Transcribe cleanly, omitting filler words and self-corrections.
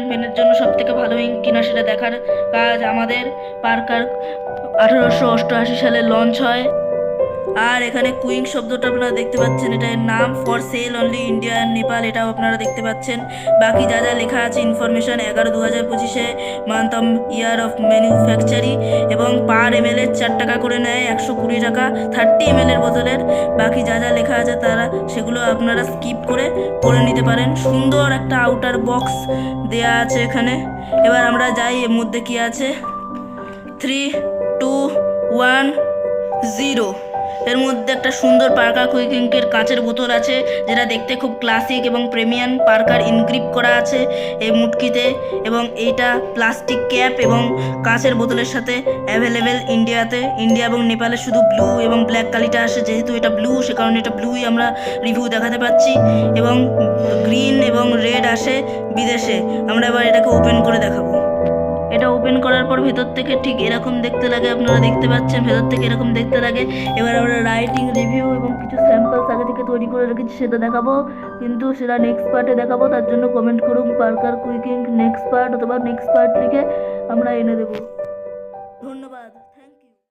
পেনের জন্য সবথেকে ভালো ইঙ্ক কিনা সেটা দেখার কাজ আমাদের। পার্কার 1888 সালে লঞ্চ হয়। আর এখানে কুইং শব্দটা আপনারা দেখতে পাচ্ছেন, এটা এর নাম। For sale only India and Nepal, এটাও আপনারা দেখতে পাচ্ছেন। বাকি যা যা লেখা আছে information 11/2025 month of year of manufacturing, এবং পার এম এর 4 টাকা করে নেয়, 120 টাকা 30 ml এর বোতলের। বাকি যা যা লেখা আছে তারা সেগুলো আপনারা স্কিপ করে পড়ে নিতে পারেন। সুন্দর একটা আউটার বক্স দেয়া আছে এখানে। এবার আমরা যাই এর মধ্যে কি আছে। 3, 2, 1, 0। এর মধ্যে একটা সুন্দর পার্কার কুইক ইঙ্কের কাঁচের বোতল আছে, যেটা দেখতে খুব ক্লাসিক এবং প্রিমিয়াম। পার্কার ইনক্রিপ্ট করা আছে এই মুটকিতে, এবং এইটা প্লাস্টিক ক্যাপ এবং কাঁচের বোতলের সাথে অ্যাভেলেবেল ইন্ডিয়াতে। ইন্ডিয়া এবং নেপালে শুধু ব্লু এবং ব্ল্যাক কালিটা আসে, যেহেতু এটা ব্লু সে কারণে এটা ব্লুই আমরা রিভিউ দেখাতে পাচ্ছি, এবং গ্রিন এবং রেড আসে বিদেশে। আমরা এবার এটাকে ওপেন করে দেখাবো। এটা ওপেন করার পর ভেতর থেকে ঠিক এরকম দেখতে লাগে, আপনারা দেখতে পাচ্ছেন ভেতর থেকে এরকম দেখতে লাগে। এবার আমরা রাইটিং রিভিউ এবং কিছু স্যাম্পলস আগে থেকে তৈরি করে রেখেছি, সেটা দেখাবো, কিন্তু সেটা নেক্সট পার্টে দেখাবো। তার জন্য কমেন্ট করুন Parker quick ink next part, অথবা নেক্সট পার্ট থেকে আমরা এনে দেবো।